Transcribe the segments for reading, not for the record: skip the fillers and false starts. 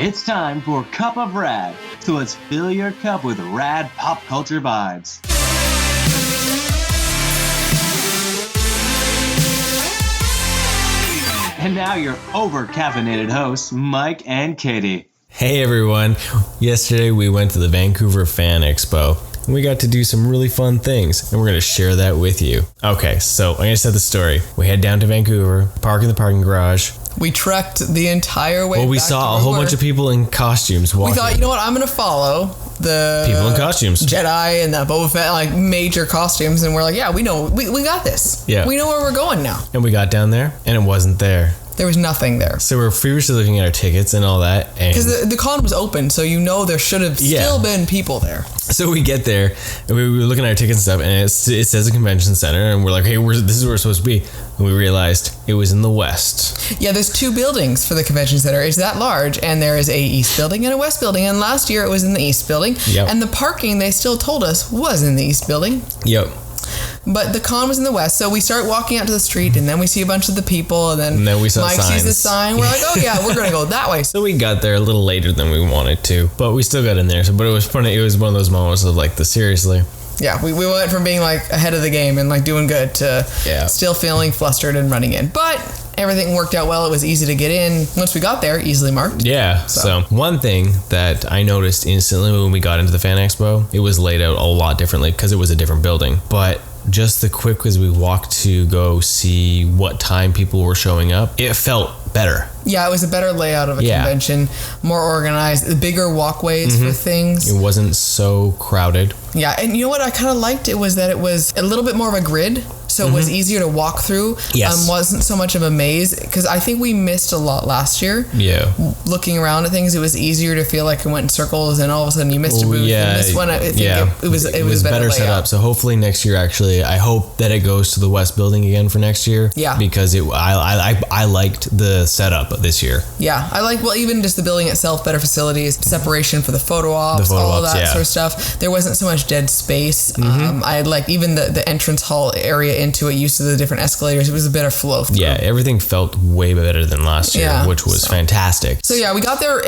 It's time for Cup of Rad, so let's fill your cup with rad pop culture vibes. And now your over-caffeinated hosts, Mike and Katie. Hey everyone, yesterday we went to the Vancouver Fan Expo. And we got to do some really fun things, and we're going to share that with you. Okay, so I'm going to set the story. We head down to Vancouver, park in the parking garage. We trekked the entire way. Well, we saw a whole bunch of people in costumes walking. We thought, you know what, I'm going to follow the people in costumes, Jedi and the Boba Fett, like major costumes, and we're like, yeah, we know, we got this. Yeah, we know where we're going now. And we got down there, and it wasn't there. There was nothing there. So we're feverishly looking at our tickets and all that. Because the con was open, so you know there should have still been people there. So we get there, and we were looking at our tickets and stuff, and it says a convention center, and we're like, hey, this is where we're supposed to be. And we realized it was in the west. Yeah, there's two buildings for the convention center. It's that large, and there is a east building and a west building. And last year it was in the east building. Yep. And the parking, they still told us, was in the east building. Yep. But the con was in the west, so we start walking out to the street, and then we see a bunch of the people, and then we saw Mike signs. sees the sign. We're like, oh yeah, we're gonna go that way. So we got there a little later than we wanted to, but we still got in there. But it was funny. It was one of those moments of like, seriously. Yeah, we went from being like ahead of the game and like doing good to still feeling flustered and running in. But everything worked out well. It was easy to get in. Once we got there, easily marked. Yeah. So one thing that I noticed instantly when we got into the Fan Expo, it was laid out a lot differently because it was a different building. But just the quick as we walked to go see what time people were showing up, it felt better. Yeah, it was a better layout of a convention, more organized, bigger walkways for things. It wasn't so crowded. Yeah, and you know what I kind of liked? It was that it was a little bit more of a grid, so it was easier to walk through. Yes. Wasn't so much of a maze, because I think we missed a lot last year. Yeah. Looking around at things, it was easier to feel like it went in circles, and all of a sudden you missed a booth. Yeah, and missed one. I think it was better set up. So hopefully next year, actually, I hope that it goes to the West Building again for next year. Yeah. Because I liked the setup this year. Yeah, I like, well, even just the building itself, better facilities, separation for the photo ops, all of that sort of stuff. There wasn't so much dead space. I liked even the entrance hall area into it, used to the different escalators. It was a better flow through. Yeah, everything felt way better than last year, which was fantastic. So yeah, we got there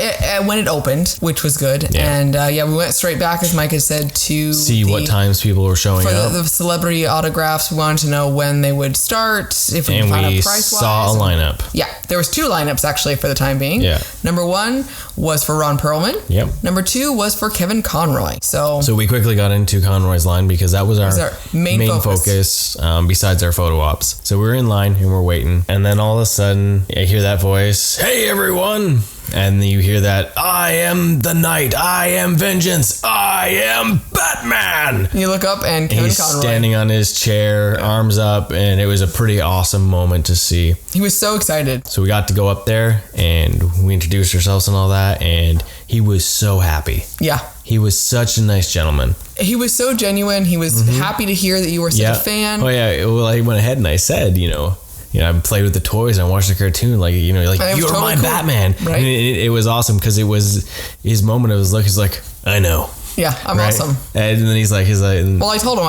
when it opened, which was good. Yeah. And we went straight back, as Mike had said, to see what times people were showing up. For the celebrity autographs, we wanted to know when they would start, if we could find out price-wise. Saw a lineup. Yeah, there was two lineups actually for the time being. Yeah. Number one was for Ron Perlman. Yep. Number two was for Kevin Conroy. So we quickly got into Conroy's line because that was our main focus besides our photo ops. So we were in line and we're waiting, and then all of a sudden I hear that voice, "Hey everyone!" And you hear that, "I am the Knight, I am vengeance, I am Batman!" You look up and Kevin He's Conroy standing on his chair, arms up, and it was a pretty awesome moment to see. He was so excited. So we got to go up there and we introduced ourselves and all that, and he was so happy. Yeah. He was such a nice gentleman. He was so genuine. He was happy to hear that you were such a fan. Oh yeah, well, I went ahead and I said, I played with the toys and I watched the cartoon, like, you're totally my cool. Batman. Right? And it was awesome because it was his moment of his look. He's like, I know. Yeah, I'm awesome. And then he's like, well, I told him,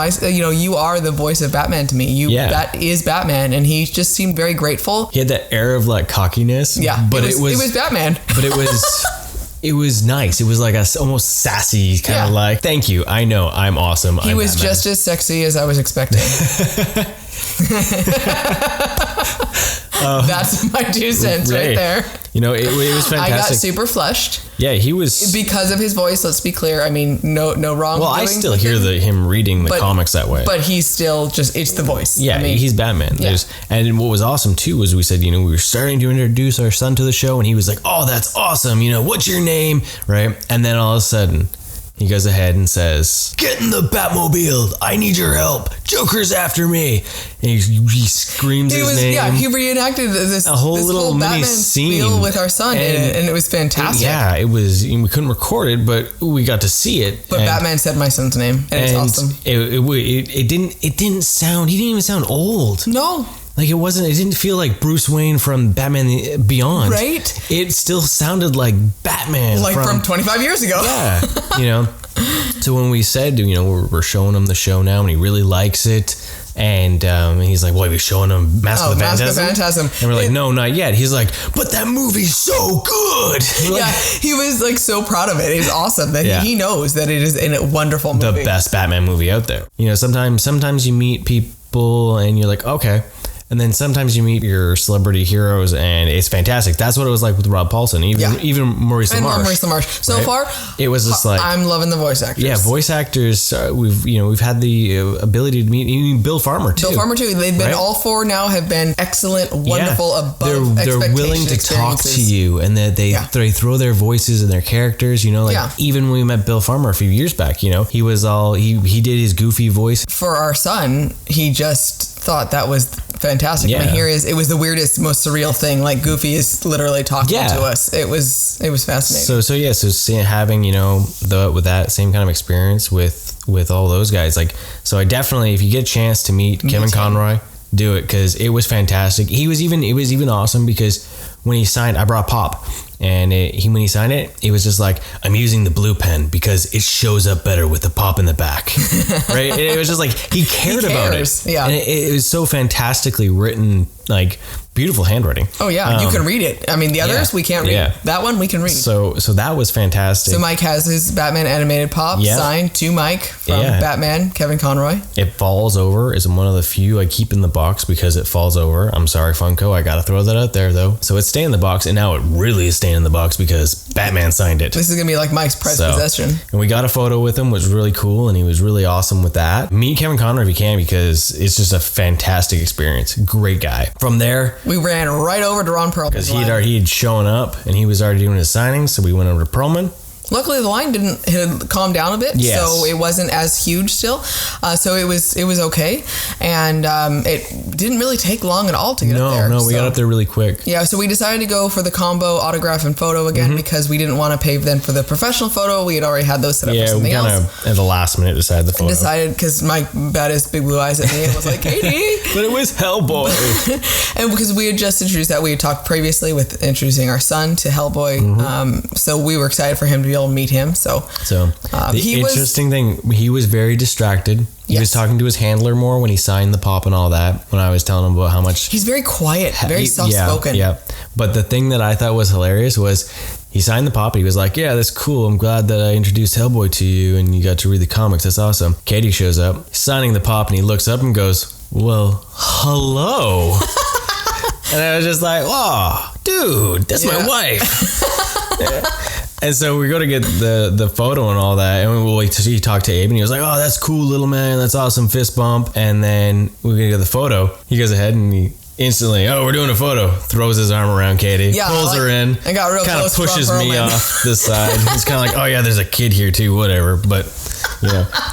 you are the voice of Batman to me. That is Batman. And he just seemed very grateful. He had that air of like cockiness. Yeah, but it was Batman. But it was nice. It was like a almost sassy kind of like, thank you. I know I'm awesome. He was Batman. Just as sexy as I was expecting. That's my 2 cents right there. It was fantastic. I got super flushed. Yeah, he was, because of his voice. Let's be clear. I mean, no wrong. Well, I still hear him reading the comics that way. But he's still it's the voice. Yeah, he's Batman. Yeah. And what was awesome too was we said, we were starting to introduce our son to the show, and he was like, "Oh, that's awesome. What's your name?" Right? And then all of a sudden, he goes ahead and says, "Get in the Batmobile. I need your help. Joker's after me." And he screams his name. Yeah, he reenacted this whole mini Batman scene with our son, and it was fantastic. It was. We couldn't record it, but we got to see it. But Batman said my son's name, and it's awesome. It didn't sound. He didn't even sound old. No. Like it didn't feel like Bruce Wayne from Batman Beyond. Right? It still sounded like Batman. Like from 25 years ago. Yeah. So when we said, we're showing him the show now and he really likes it, And he's like, well, we're showing him Mask of the Phantasm. And we're like, no, not yet. He's like, but that movie's so good. Yeah, he was like so proud of it. It was awesome that he knows that it is a wonderful movie. The best Batman movie out there. You know, sometimes you meet people and you're like, okay. And then sometimes you meet your celebrity heroes and it's fantastic. That's what it was like with Rob Paulson, even Maurice LaMarche. So far, it was just like, I'm loving the voice actors. Yeah, voice actors. We've had the ability to meet even Bill Farmer too. They've been all four now have been excellent, wonderful, above expectation. They're willing to talk to you, and that they throw their voices and their characters. You know, even when we met Bill Farmer a few years back, you know, he was all he did his goofy voice for our son. He just thought that was fantastic. Yeah. I mean, it was the weirdest, most surreal thing. Like Goofy is literally talking to us. It was fascinating. So having, with that same kind of experience with all those guys, like, so I definitely, if you get a chance to meet Kevin Conroy, do it, because it was fantastic. It was even awesome because when he signed, I brought Pop, and when he signed it, it was just like, I'm using the blue pen because it shows up better with the pop in the back, right? It was just like he cared about it, yeah. And it was so fantastically written, like beautiful handwriting. Oh yeah, you can read it. I mean, the others we can't read. Yeah. That one we can read. So that was fantastic. So Mike has his Batman animated pop signed to Mike from Batman, Kevin Conroy. It falls over is one of the few I keep in the box because it falls over. I'm sorry, Funko. I got to throw that out there though. So it's staying in the box, and now it really is staying in the box because Batman signed it. This is gonna be like Mike's prized possession. And we got a photo with him, which was really cool, and he was really awesome with that. Meet Kevin Conroy if you can, because it's just a fantastic experience. Great guy. From there, we ran right over to Ron Perlman because he'd shown up and he was already doing his signings, so we went over to Perlman. Luckily, the line had calmed down a bit, so it wasn't as huge still. So it was okay, and it didn't really take long at all to get up there. No, we got up there really quick. Yeah, so we decided to go for the combo autograph and photo again because we didn't want to pay then for the profestional photo. We had already had those set up for something else. Yeah, we kind of at the last minute decided the photo. Because Mike bat his big blue eyes at me and was like, Katie! But it was Hellboy. And because we had just introduced that, we had talked previously with introducing our son to Hellboy. So we were excited for him to be able to meet him. So the interesting thing, he was very distracted. He was talking to his handler more when he signed the pop and all that, when I was telling him about how much... He's very quiet, very soft-spoken. Yeah. But the thing that I thought was hilarious was he signed the pop and he was like, yeah, that's cool. I'm glad that I introduced Hellboy to you and you got to read the comics. That's awesome. Katie shows up, signing the pop, and he looks up and goes, well, hello. And I was just like, oh, dude, that's my wife. And so we go to get the photo and all that, and he talked to Abe, and he was like, oh, that's cool, little man, that's awesome, fist bump. And then we're going to get the photo. He goes ahead and he instantly, we're doing a photo, throws his arm around Katie, pulls her in, and got real kind of pushes me off the side. He's kind of like, oh yeah, there's a kid here too, whatever. But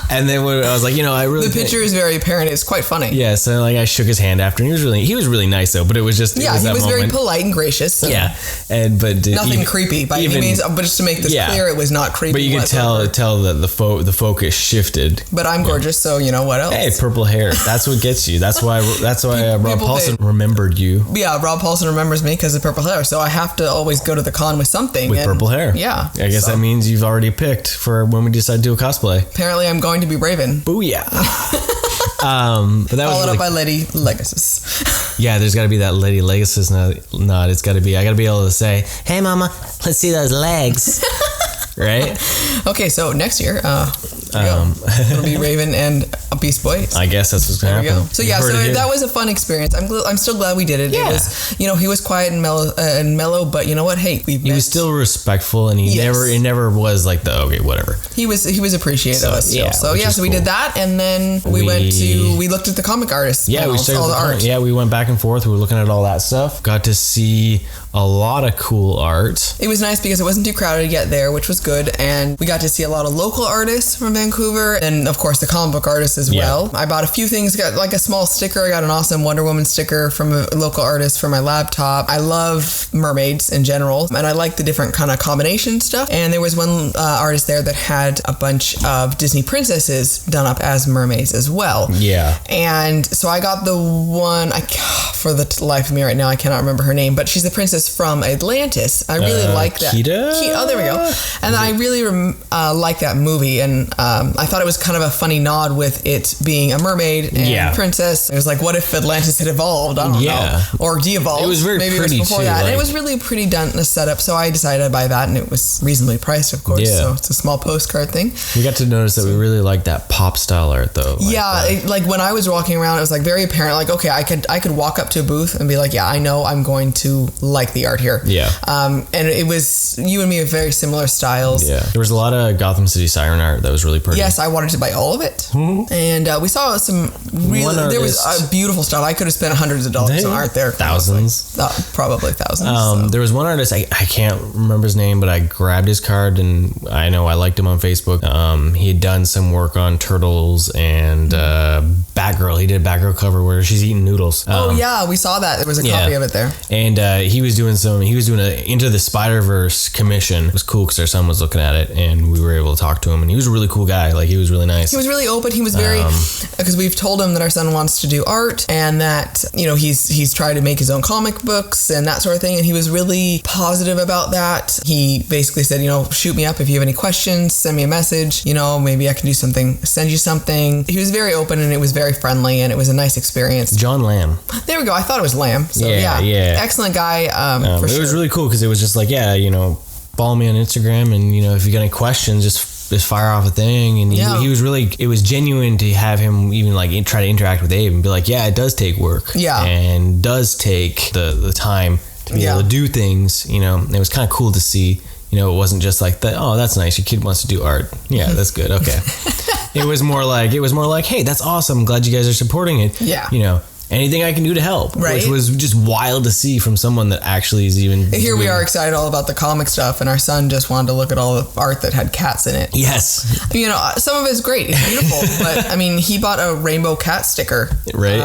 and then I was like, I really... The picture is very apparent. It's quite funny. Yeah, so like I shook his hand after, and he was really nice though, but it was just... Yeah, he was very polite and gracious. So. Yeah, but nothing creepy by any means, but just to make this clear, it was not creepy. But you could tell that the focus shifted. But I'm gorgeous, so what else? Hey, purple hair. That's what gets you. That's why Rob Paulson remembered you. Yeah, Rob Paulson remembers me because of purple hair, so I have to always go to the con with something. With purple hair. Yeah. I guess that means you've already picked for when we decide to do a cosplay. Apparently I'm going to be Raven. Booyah. But that followed up by Lady Legacy. Yeah, there's got to be that Lady Legacy nod. It's got to be, I got to be able to say, hey mama, let's see those legs. Right? Okay, so next year, it'll be Raven and a Beast Boy. I guess that's what's going to happen. So that was a fun experience. I'm still glad we did it. Yeah. It was, he was quiet and mellow, but you know what? Hey, he was still respectful, and it never was like whatever. He was appreciative of us still. So we did that, and then we looked at the comic artists. Yeah, we started all the art. Yeah, we went back and forth. We were looking at all that stuff. Got to see a lot of cool art. It was nice because it wasn't too crowded to get there, which was good, and we got to see a lot of local artists from Vancouver, and of course the comic book artists as well. I bought a few things, got like a small sticker. I got an awesome Wonder Woman sticker from a local artist for my laptop. I love mermaids in general, and I like the different kind of combination stuff. And there was one artist there that had a bunch of Disney princesses done up as mermaids as well. Yeah. And so I got the one, for the life of me right now, I cannot remember her name, but she's the princess from Atlantis. I really like that. Kida? Oh, there we go. And I really like that movie, and I thought it was kind of a funny nod with it being a mermaid and princess. It was like, what if Atlantis had evolved? I don't know. Or de-evolved. It was very pretty, it was before too. that. And it was really pretty done in the setup, so I decided to buy that, and it was reasonably priced, of course. So it's a small postcard thing. We got to notice that we really liked that pop style art, though. Like when I was walking around, it was like very apparent. Like, okay, I could walk up to a booth and be like, yeah, I know I'm going to like the art here. Yeah. And it was, you and me have very similar styles. Yeah. There was a lot of Gotham City Siren art that was really pretty. Yes, I wanted to buy all of it. Mm-hmm. And we saw some really, there was a beautiful stuff. I could have spent hundreds of dollars on art there. Thousands. Probably thousands. There was one artist, I can't remember his name, but I grabbed his card, and I know I liked him on Facebook. He had done some work on Turtles and Batgirl. He did a Batgirl cover where she's eating noodles. We saw that. There was a copy of it there. And he was doing a Into the Spider-Verse commission. It was cool because our son was looking at it, and we were able to talk to him, and he was a really cool guy. Like, he was really nice. He was really open. He was very, because we've told him that our son wants to do art, and that, you know, he's tried to make his own comic books and that sort of thing, and he was really positive about that. He basically said, you know, shoot me up if you have any questions, send me a message, you know, maybe I can do something, send you something. He was very open, and it was very friendly, and it was a nice experience. John Lamb. There we go. I thought it was Lamb. So yeah. Excellent guy. For sure. It was really cool because it was just like, you know, follow me on Instagram, and, you know, if you got any questions, just fire off a thing. And he was really, it was genuine to have him even like try to interact with Abe and be like, yeah, it does take work. Yeah. And does take the time to be able to do things, you know. It was kind of cool to see, you know, it wasn't just like that, oh, that's nice, your kid wants to do art. Yeah, that's good. Okay. It was more like, hey, that's awesome. Glad you guys are supporting it. Yeah. You know, anything I can do to help, which was just wild to see from someone that actually is even. Here we are excited all about the comic stuff, and our son just wanted to look at all the art that had cats in it. Yes. You know, some of it's great. It's beautiful. But, I mean, he bought a rainbow cat sticker. Right.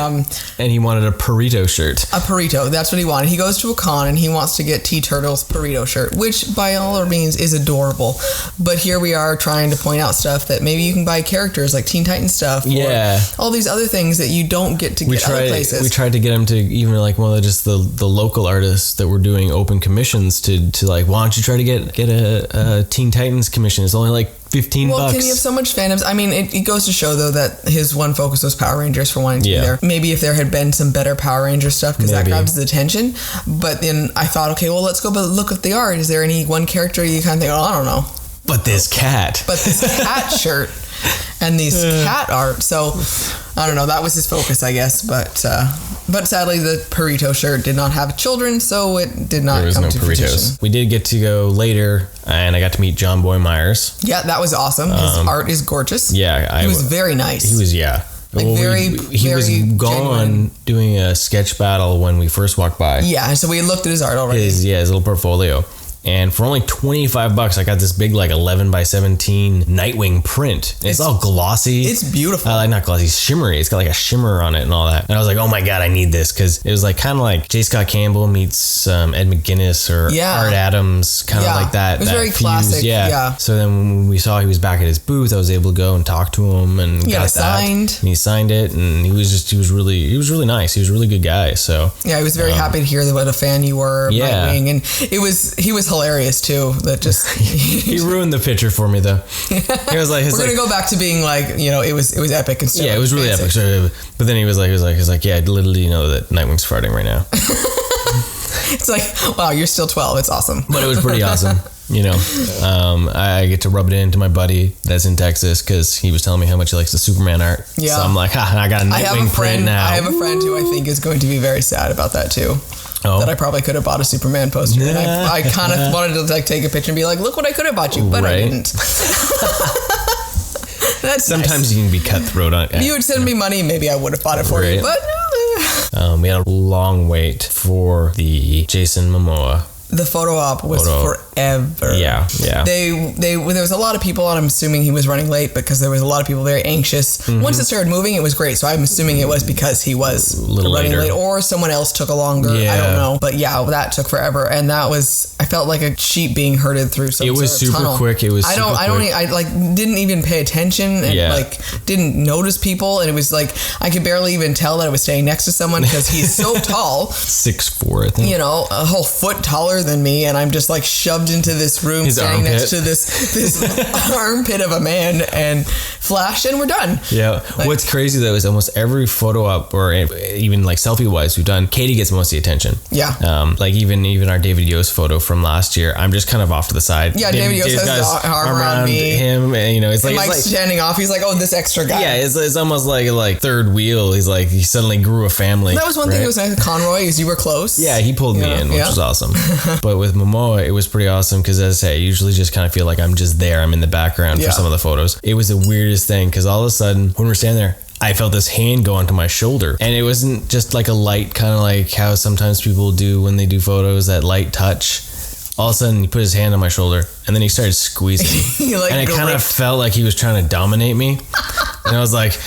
And he wanted a Perito shirt. A Perito. That's what he wanted. He goes to a con, and he wants to get T-Turtle's Perito shirt, which, by all means, is adorable. But here we are trying to point out stuff that maybe you can buy characters like Teen Titans stuff. Yeah. Or all these other things that you don't get to get other places. We tried to get him to even like one of the local artists that were doing open commissions to like, why don't you try to get a Teen Titans commission? It's only like $15. Well, can you have so much fandoms? I mean, it goes to show though that his one focus was Power Rangers for wanting to be there. Maybe if there had been some better Power Ranger stuff, because that grabs his attention. But then I thought, okay, well, let's go look at the art. Is there any one character you kind of think, oh, I don't know. But this cat shirt and these cat art. So I don't know. That was his focus, I guess. But sadly, the Perito shirt did not have children, so it did not come to fruition. We did get to go later, and I got to meet John Boy Myers. Yeah, that was awesome. His art is gorgeous. Yeah, he was very nice. He was, he was gone doing a sketch battle when we first walked by. Yeah, so we looked at his art already. His little portfolio. And for only $25, I got this big, like 11 by 17 Nightwing print. It's all glossy. It's beautiful. Not glossy, shimmery. It's got like a shimmer on it and all that. And I was like, oh my God, I need this. Because it was like kind of like J. Scott Campbell meets Ed McGuinness or Art Adams, kind of like that. It was very classic. Yeah. So then when we saw he was back at his booth, I was able to go and talk to him and got that signed. And he signed it, and he was really nice. He was a really good guy. So yeah, I was very happy to hear what a fan you were of Nightwing, and he was hilarious too. That just he ruined the picture for me though. He was like, we're gonna go back to being like, you know, it was epic and stuff. Yeah, it was really epic. But then he was like, yeah, I literally know that Nightwing's farting right now. It's like, wow, you're still 12. It's awesome. But it was pretty awesome. You know, I get to rub it into my buddy that's in Texas because he was telling me how much he likes the Superman art. Yeah. So I'm like, I got a Nightwing print now. I have a friend who I think is going to be very sad about that too. Oh. That I probably could have bought a Superman poster. And I kind of wanted to like take a picture and be like, look what I could have bought you, but I didn't. That's sometimes you can be cutthroat on it. If you would send me money, maybe I would have bought it for you, but we had a long wait for the Jason Momoa. The photo op was forever. Yeah. There was a lot of people, and I'm assuming he was running late because there was a lot of people very anxious. Mm-hmm. Once it started moving, it was great. So I'm assuming it was because he was running late, or someone else took a longer. Yeah. I don't know, but that took forever, and I felt like a sheep being herded through some. It was super tunnel. Quick. It was. I didn't even pay attention and didn't notice people, and it was like I could barely even tell that I was staying next to someone because he's so tall. 6'4", I think. You know, a whole foot taller taller than me, and I'm just like shoved into this room, standing next to this armpit of a man, and flash, and we're done. Yeah. Like, what's crazy though is almost every photo op, or even like selfie wise we've done, Katie gets most of the attention. Yeah. Like even our David Yost photo from last year, I'm just kind of off to the side. Yeah, David Yost has his arm around me. Him, and, you know, it's like Mike's standing off. He's like, oh, this extra guy. Yeah, it's almost like third wheel. He's like, he suddenly grew a family. That was one thing that was nice with Conroy, is you were close. Yeah, he pulled me in, which was awesome. But with Momoa, it was pretty awesome because, as I say, I usually just kind of feel like I'm just there. I'm in the background for some of the photos. It was the weirdest thing because all of a sudden, when we're standing there, I felt this hand go onto my shoulder, and it wasn't just like a light, kind of like how sometimes people do when they do photos, that light touch. All of a sudden, he put his hand on my shoulder, and then he started squeezing. And it kind of felt like he was trying to dominate me. And I was like,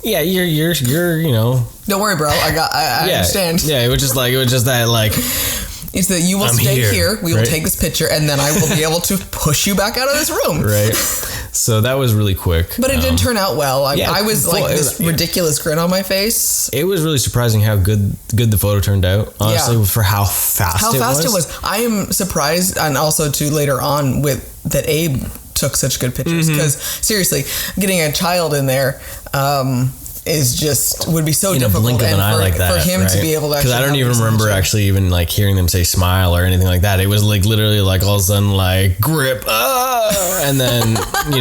"Yeah, you're, you know." Don't worry, bro. I understand. Yeah, it was just that like. Is that you will stay here. We will take this picture, and then I will be able to push you back out of this room. Right. So that was really quick. But it did turn out well. I was like this ridiculous grin on my face. It was really surprising how good the photo turned out, honestly, for how fast it was. I am surprised, and also too later on that Abe took such good pictures, because seriously, getting a child in there would be so difficult. In a blink of an eye like that, for him to be able to. Because I don't even remember actually even like hearing them say smile or anything like that. It was like literally like all of a sudden like grip, and then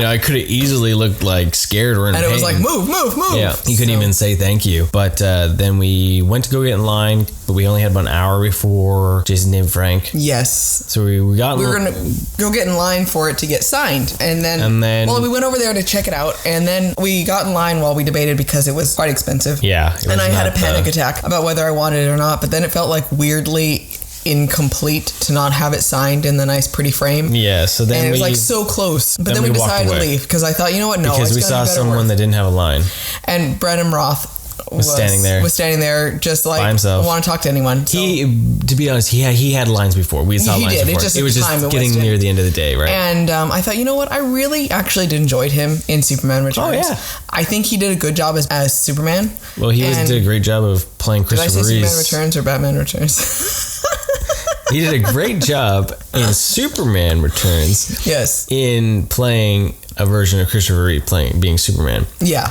I could have easily looked like scared or in pain. And it was like move. Yeah, you couldn't even say thank you. But then we went to go get in line, but we only had about an hour before Jason, Dave, Frank. Yes. So we were gonna go get in line for it to get signed, and then we went over there to check it out, and then we got in line while we debated because it was quite expensive. Yeah. And I had a panic attack about whether I wanted it or not, but then it felt like weirdly incomplete to not have it signed in the nice pretty frame. Yeah, so then and it was like so close. But then we decided to leave because I thought, you know what, no, because we saw someone that didn't have a line. And Brennan Roth was standing there just like by himself. Want to talk to anyone. So. To be honest, he had lines before. We saw lines before. It was just getting near the end of the day, right? And I thought, you know what, I really actually enjoyed him in Superman Returns. Oh yeah, I think he did a good job as Superman. Well, he did a great job of playing Christopher Reeve. Did I say Superman Returns or Batman Returns? He did a great job in Superman Returns. Yes. In playing a version of Christopher Reeve being Superman. Yeah.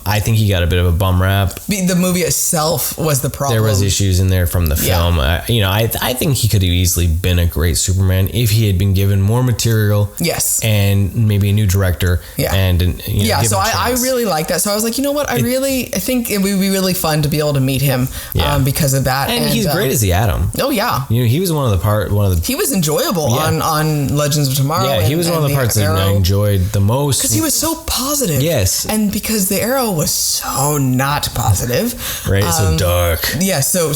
I think he got a bit of a bum rap. The movie itself was the problem. There was issues in there from the film. Yeah. I think he could have easily been a great Superman if he had been given more material. Yes. And maybe a new director. Yeah. And so I really like that. So I was like, you know what? I think it would be really fun to be able to meet him because of that. And he's great as the Atom. Oh yeah. He was one of the He was enjoyable on Legends of Tomorrow. Yeah, he was one of the parts that I enjoyed the most. Because he was so positive. Yes. And because the Arrow was so not positive. Right, so dark. Yeah, so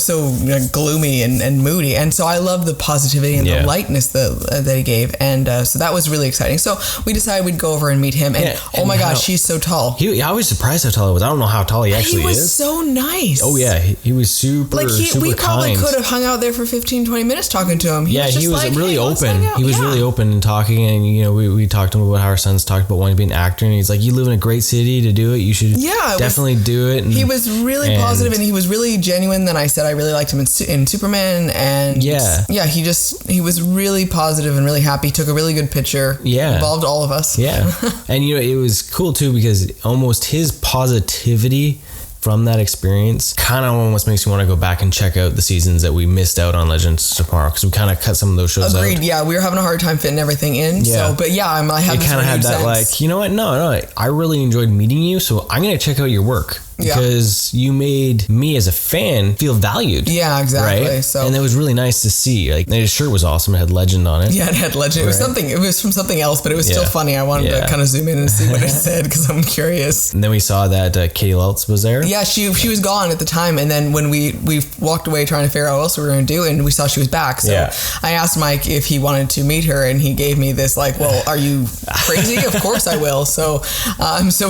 gloomy and moody. And so I love the positivity and the lightness that he gave. And so that was really exciting. So we decided we'd go over and meet him. And oh my gosh, he's so tall. I was surprised how tall he was. I don't know how tall he actually is. He was so nice. Oh yeah, he was super we probably could have hung out there for 15-20 minutes talking to him. He was really open. He was really open and talking, and we talked to him about how our sons talked about wanting to be an actor, and he's like, you live in a great city to do it. You should definitely do it. And he was really positive, and he was really genuine. Then I said I really liked him in Superman, and he was really positive and really happy. Took a really good picture. Yeah, involved all of us. Yeah, and it was cool too because almost his positivity from that experience kind of almost makes me want to go back and check out the seasons that we missed out on Legends of Tomorrow, because we kind of cut some of those shows out. Agreed. Yeah, we were having a hard time fitting everything in. Yeah. So, but I have. It kind of had that sense. Like, you know what? No, I really enjoyed meeting you, so I'm gonna check out your work. Because you made me as a fan feel valued. Yeah, exactly. Right? So, and it was really nice to see. Like, his shirt was awesome. It had Legend on it. Yeah, it had Legend. Right. It was from something else, but it was still funny. I wanted to kind of zoom in and see what it said because I'm curious. And then we saw that Katie Lutz was there. Yeah, she was gone at the time, and then when we walked away trying to figure out what else we were going to do, and we saw she was back. So I asked Mike if he wanted to meet her, and he gave me this like, "Well, are you crazy? Of course I will." So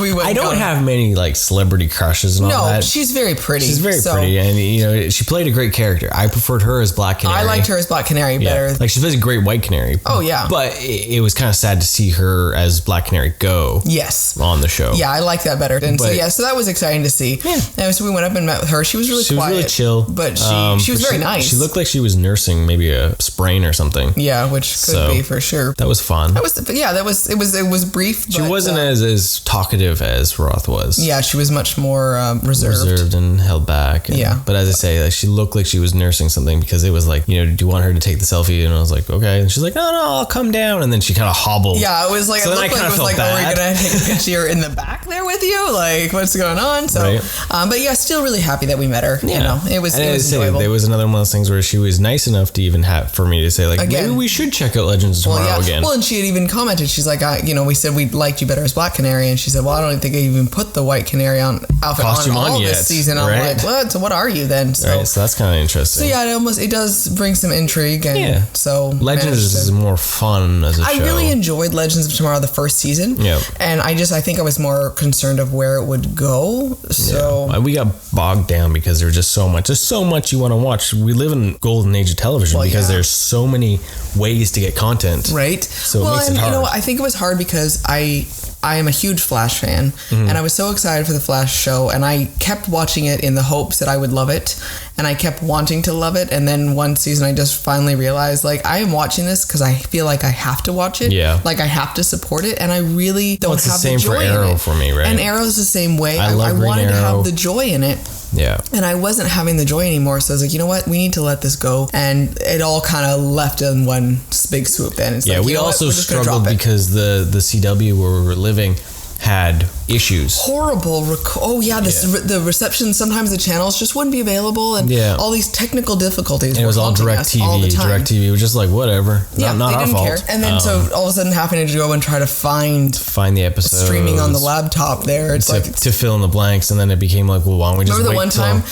we went. I don't have many like celebrity crushes. eyelashes and all that. No, she's very pretty. She's very pretty, and you know, she played a great character. I preferred her as Black Canary. I liked her as Black Canary better. Like she plays a great White Canary. Oh yeah. But it was kind of sad to see her as Black Canary go. Yes. On the show. Yeah, I like that better. And so that was exciting to see. Yeah. And so we went up and met with her. She was really quiet. Really chill. But she was very nice. She looked like she was nursing maybe a sprain or something. Yeah, which could be for sure. That was fun. It was brief. She wasn't as talkative as Roth was. Yeah, she was much more reserved and held back. But as I say, like, she looked like she was nursing something, because it was like, you know, do you want her to take the selfie? And I was like, okay. And she's like, no, I'll come down. And then she kind of hobbled. Yeah, it was like, so it looked like it was like, are we gonna take a picture in the back there with you? Like, what's going on? So, but yeah, still really happy that we met her. Yeah. You know, it was enjoyable. There was another one of those things where she was nice enough to even for me to say, like, maybe we should check out Legends of Tomorrow again. Well, and she had even commented, she's like, we said we liked you better as Black Canary, and she said, well, I don't think I even put the White Canary outfit on all this season. I'm like, what? So what are you then? So, so that's kind of interesting. So yeah, it does bring some intrigue, and so Legends is more fun as a show. I really enjoyed Legends of Tomorrow the first season. Yeah, and I think I was more concerned of where it would go. So we got bogged down because there's just so much. There's so much you want to watch. We live in golden age of television because there's so many ways to get content. Right. So it makes it hard. You know, I think it was hard because I am a huge Flash fan, and I was so excited for the Flash show, and I kept watching it in the hopes that I would love it, and I kept wanting to love it, and then one season I just finally realized, like, I am watching this because I feel like I have to watch it. Yeah. Like, I have to support it, and I really don't have the joy in it. It's the same for Arrow for me, right? And Arrow's the same way. I wanted to have the joy in it. Yeah. And I wasn't having the joy anymore, so I was like, you know what? We need to let this go. And it all kind of left in one big swoop then. It's like, we also struggled because the CW where we were living had issues. Horrible. The reception, sometimes the channels just wouldn't be available, and all these technical difficulties. And it was all DirecTV. DirecTV was just like, whatever. Not our fault. Care. And then so all of a sudden having to go and try to find the episode streaming on the laptop there. It's to fill in the blanks, and then it became like, well, why don't we just remember the one time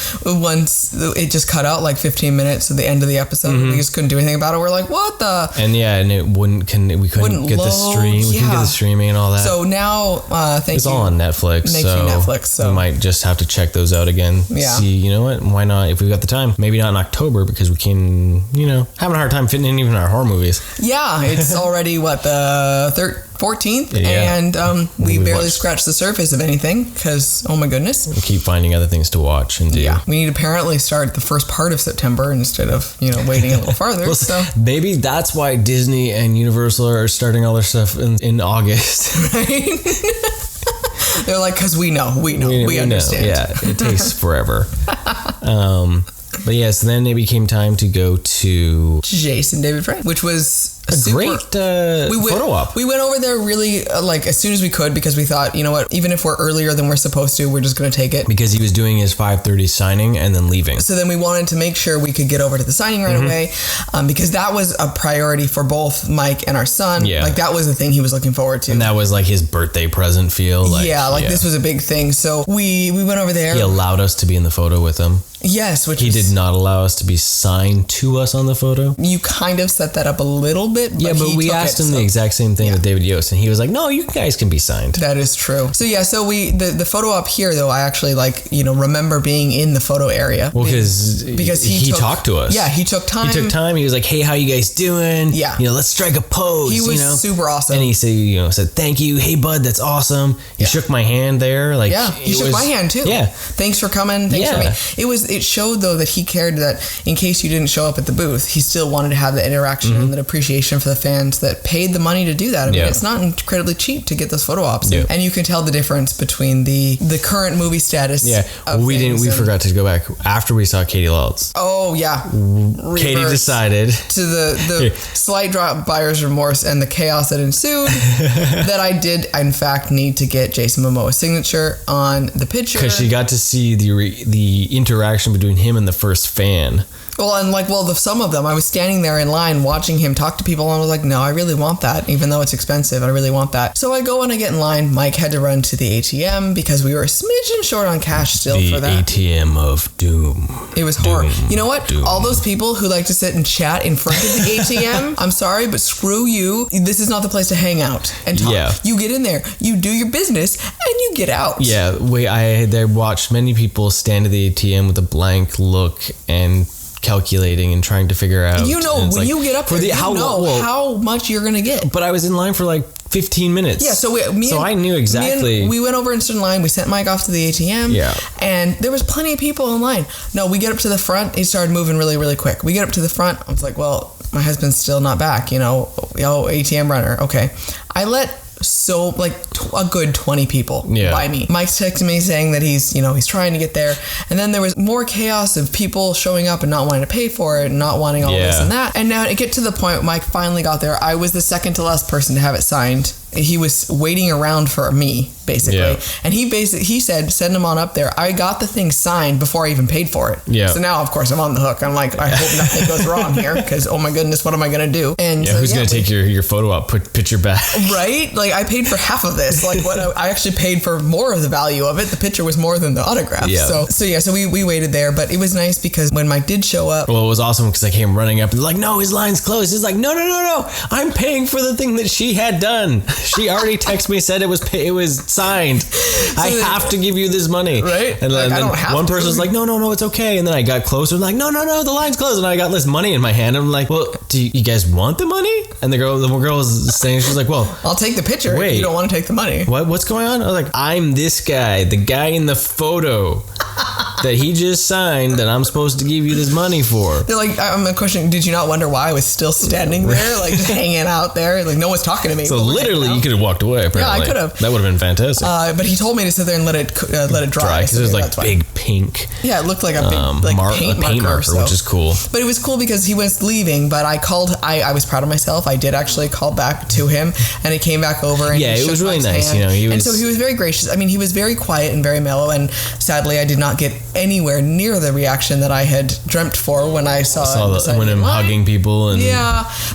once it just cut out like 15 minutes at the end of the the we just couldn't do anything about it. We're like, what the? And and it we couldn't get the stream. We couldn't get the streaming and all that. So now it's all on Netflix. So we might just have to check those out again. Yeah. See, you know what? Why not? If we've got the time, maybe not in October, because we can, having a hard time fitting in even our horror movies. Yeah, it's already the 14th, and we barely scratched the surface of anything because, oh my goodness, we keep finding other things to watch and do. Yeah, we need to apparently start the first part of September instead of waiting a little farther. Well, so maybe that's why Disney and Universal are starting all their stuff in August. Right. They're like, because we understand. Yeah, it takes forever. But yes, then it became time to go to Jason David Frank, which was a great photo op. We went over there really as soon as we could, because we thought, you know what, even if we're earlier than we're supposed to, we're just going to take it. Because he was doing his 5:30 signing and then leaving. So then we wanted to make sure we could get over to the signing right away, because that was a priority for both Mike and our son. Yeah. That was the thing he was looking forward to. And that was his birthday present feel. This was a big thing. So we went over there. He allowed us to be in the photo with him. Yes, which he did not allow us to be signed to us on the photo. You kind of set that up a little bit. But but we asked him the exact same thing with David Yost, and he was like, "No, you guys can be signed." That is true. So so the photo op here, though, I actually remember being in the photo area. Well, because he talked to us. Yeah, he took time. He was like, "Hey, how you guys doing? Yeah, let's strike a pose." He was super awesome, and he said, "Thank you. Hey, bud, that's awesome." He shook my hand there. He shook my hand too. Yeah, thanks for coming. Thanks for me. It showed, though, that he cared that in case you didn't show up at the booth, he still wanted to have the interaction and the appreciation for the fans that paid the money to do that. I mean, it's not incredibly cheap to get those photo ops. Yeah. And you can tell the difference between the current movie status. Yeah. We forgot to go back after we saw Katie Lulz. Oh, yeah. Katie decided to the slight drop buyer's remorse and the chaos that ensued that I did, in fact, need to get Jason Momoa's signature on the picture. Because she got to see the interaction interaction between him and the first fan. Well, and some of them, I was standing there in line watching him talk to people, and I was like, no, I really want that, even though it's expensive. I really want that. So I go and I get in line. Mike had to run to the ATM because we were a smidgen short on cash still for that. The ATM of doom. It was horrible. You know what? Doom. All those people who like to sit and chat in front of the ATM, I'm sorry, but screw you. This is not the place to hang out and talk. Yeah. You get in there, you do your business, and you get out. Yeah, I watched many people stand at the ATM with a blank look and calculating and trying to figure out. You know, when you get up there, how much you're going to get. But I was in line for like 15 minutes. Yeah, so I knew exactly. We went over and stood in line. We sent Mike off to the ATM. Yeah. And there was plenty of people in line. No, we get up to the front. He started moving really, really quick. We get up to the front. I was like, well, my husband's still not back, ATM runner. Okay. I let a good 20 people by me. Mike's texting me saying that he's trying to get there. And then there was more chaos of people showing up and not wanting to pay for it and not wanting all this and that. And now to get to the point, Mike finally got there. I was the second to last person to have it signed. He was waiting around for me, basically. Yeah. And he said, send him on up there. I got the thing signed before I even paid for it. Yeah. So now, of course, I'm on the hook. I'm like, I hope nothing goes wrong here because, oh my goodness, what am I going to do? And who's going to take your photo out, picture back? Right? Like, I paid for half of this. Like, I actually paid for more of the value of it. The picture was more than the autograph. Yeah. So we waited there. But it was nice because when Mike did show up. Well, it was awesome because I came running up and like, no, his line's closed. He's like, no. I'm paying for the thing that she had done. She already texted me, said it was signed. I have to give you this money. Right? And then one person's like, no, it's okay. And then I got closer and like, no, the line's closed. And I got this money in my hand. I'm like, well, do you guys want the money? And the girl was saying, she's like, well, I'll take the picture. Wait, you don't want to take the money. What's going on? I was like, I'm this guy, the guy in the photo that he just signed that I'm supposed to give you this money for. They're like, I'm a question. Did you not wonder why I was still standing there, like just hanging out there? Like no one's talking to me. So literally, you could have walked away. Apparently. Yeah, I could have. That would have been fantastic. But he told me to sit there and let it dry because it was like big pink. Yeah, it looked like a big paint marker, which is cool. But it was cool because he was leaving. But I called. I was proud of myself. I did actually call back to him, and he came back over. And it was really nice. And so he was very gracious. I mean, he was very quiet and very mellow. And sadly, I did not get anywhere near the reaction that I had dreamt for when I saw him hugging people. And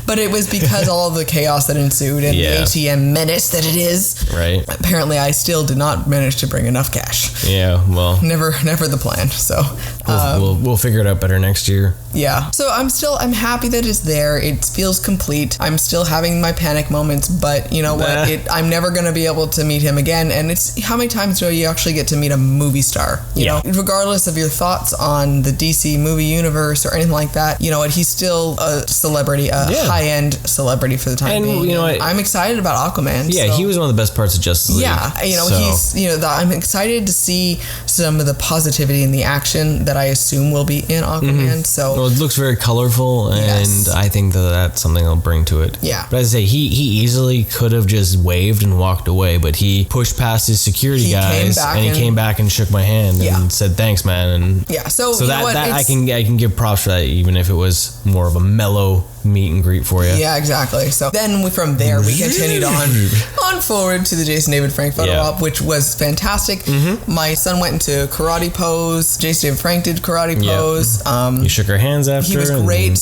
but it was because all of the chaos that ensued and the ATM menace that it is. Right. Apparently, I still did not manage to bring enough cash. Yeah. Well. Never the plan. So we'll figure it out better next year. Yeah. So I'm happy that it's there. It feels complete. I'm still having my panic moments, but you know what? I'm never going to be able to meet him again. And it's how many times do you actually get to meet a movie star? You know, regardless of your thoughts on the DC movie universe or anything like that, you know what? He's still a celebrity, high-end celebrity for the time being. You know what? I'm excited about Aquaman. Yeah, he was one of the best parts of Justice League. Yeah, I'm excited to see some of the positivity and the action that I assume will be in Aquaman. So it looks very colorful, and I think that's something I'll bring to it. Yeah. But as I say, he easily could have just waved and walked away, but he pushed past his security guys and he came back and shook my hand and said, "Thanks, man." And so that I can give props for that, even if it was more of a mellow meet and greet for you. Yeah, exactly. So then from there we continued on forward to the Jason David Frank photo op, which was fantastic. My son went into karate pose. Jason David Frank did karate pose. You shook our hands after. He was great.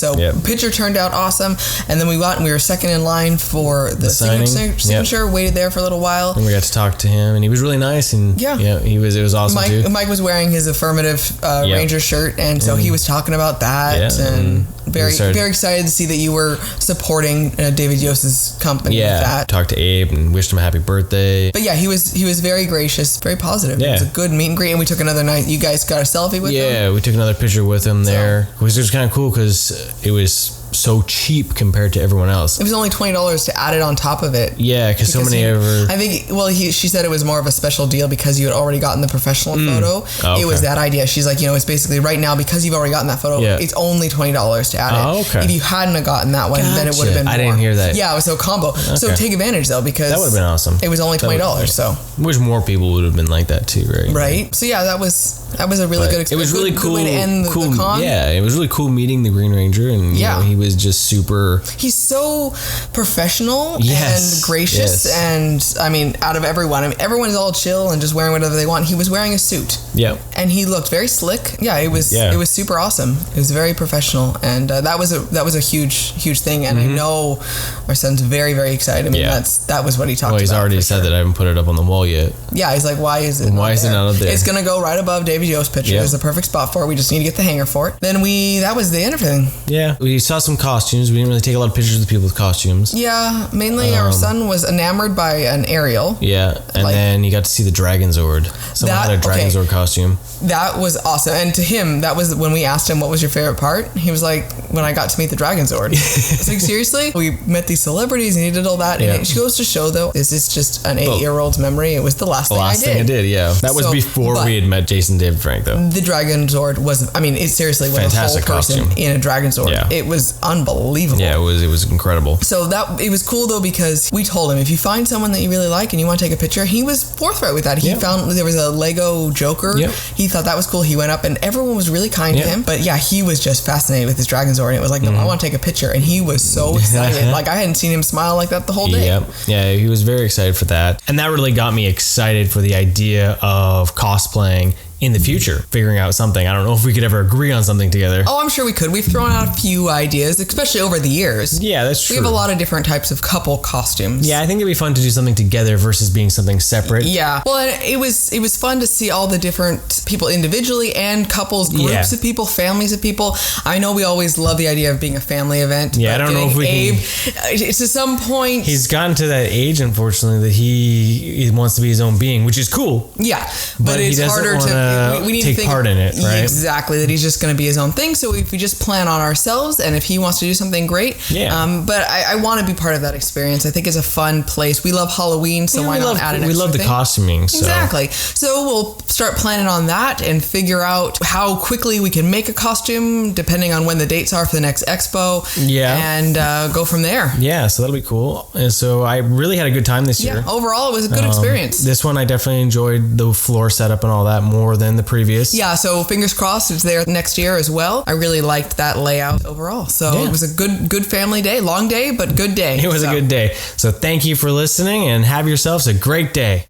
Picture turned out awesome. And then we were second in line for the signature. Waited there for a little while. And we got to talk to him, and he was really nice. And it was awesome too. Mike was wearing his affirmative Ranger shirt, and so he was talking about that and very excited to see that you were supporting David Yost's company with that. Talked to Abe and wished him a happy birthday. But he was very gracious, very positive. It was a good meet and greet, and we took another night. You guys got a selfie with him? Yeah, we took another picture with him there, which was kind of cool because it was so cheap compared to everyone else. It was only $20 to add it on top of it. Yeah, because so many she said it was more of a special deal because you had already gotten the professional photo. Oh, okay. It was that idea. She's like, it's basically right now because you've already gotten that photo, it's only $20 to add it. Oh, okay. If you hadn't gotten that one, then it would have been more. I didn't hear that. Yeah, it was so combo. Okay. So take advantage though, because that would have been awesome. It was only $20. So wish more people would have been like that too, right? Right. So that was That was a really good experience. It was really cool. Way to end the con. Yeah, it was really cool meeting the Green Ranger, and you know, he was just super. He's so professional and gracious, and I mean, out of everyone, everyone's all chill and just wearing whatever they want. He was wearing a suit. Yeah, and he looked very slick. Yeah, it was super awesome. It was very professional, and that was a huge thing. And I know our son's very, very excited. I mean, that was what he talked about. Well, he's already said that I haven't put it up on the wall yet. Yeah, he's like, why is it not up there? It's gonna go right above Davy Joe's picture. There's a perfect spot for it. We just need to get the hanger for it. Then that was the end of everything. Yeah, we saw some costumes. We didn't really take a lot of pictures of people with costumes. Yeah, mainly our son was enamored by an Ariel. Yeah, and then you got to see the Dragon Zord. Someone had a Dragon Zord costume. That was awesome. And to him, that was when we asked him what was your favorite part. He was like, when I got to meet the Dragon Zord. It's like, seriously? We met these celebrities and he did all that. And it goes to show, though, this is just an 8-year-old's memory. It was the last thing I did. That was before we had met Jason David Frank, though. The Dragon Zord was, I mean, it seriously was a whole person in a Dragon Zord. Yeah. It was unbelievable. Yeah, it was incredible. So it was cool, though, because we told him, if you find someone that you really like and you want to take a picture, he was forthright with that. He found there was a Lego Joker. Yep. He thought that was cool. He went up and everyone was really kind to him. But yeah, he was just fascinated with his Dragon Zord. And it was like, no, I want to take a picture. And he was so excited. Like, I hadn't seen him smile like that the whole day. Yeah, he was very excited for that. And that really got me excited for the idea of cosplaying in the future, figuring out something. I don't know if we could ever agree on something together. Oh, I'm sure we could. We've thrown out a few ideas, especially over the years. Yeah, that's true. We have a lot of different types of couple costumes. Yeah, I think it'd be fun to do something together versus being something separate. Yeah. Well, and it was fun to see all the different people individually and couples, groups of people, families of people. I know we always love the idea of being a family event. Yeah, I don't know if we can. To some point, he's gotten to that age, unfortunately, that he wants to be his own being, which is cool. Yeah, but it's harder to. We need take to think part in it, right? Exactly, that he's just going to be his own thing. So if we just plan on ourselves, and if he wants to do something, great. Yeah. But I want to be part of that experience. I think it's a fun place. We love Halloween, so why not add an extra We love the costuming. So. Exactly. So we'll start planning on that and figure out how quickly we can make a costume, depending on when the dates are for the next expo. Yeah. And go from there. Yeah, so that'll be cool. And so I really had a good time this year. Yeah, overall, it was a good experience. This one, I definitely enjoyed the floor setup and all that more than the previous. Yeah, so fingers crossed it's there next year as well. I really liked that layout overall. So it was a good family day. Long day, but good day. It was a good day. So thank you for listening and have yourselves a great day.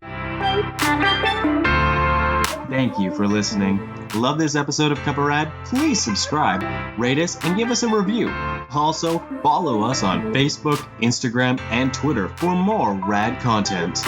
Thank you for listening. Love this episode of Cup of Rad? Please subscribe, rate us, and give us a review. Also, follow us on Facebook, Instagram, and Twitter for more rad content.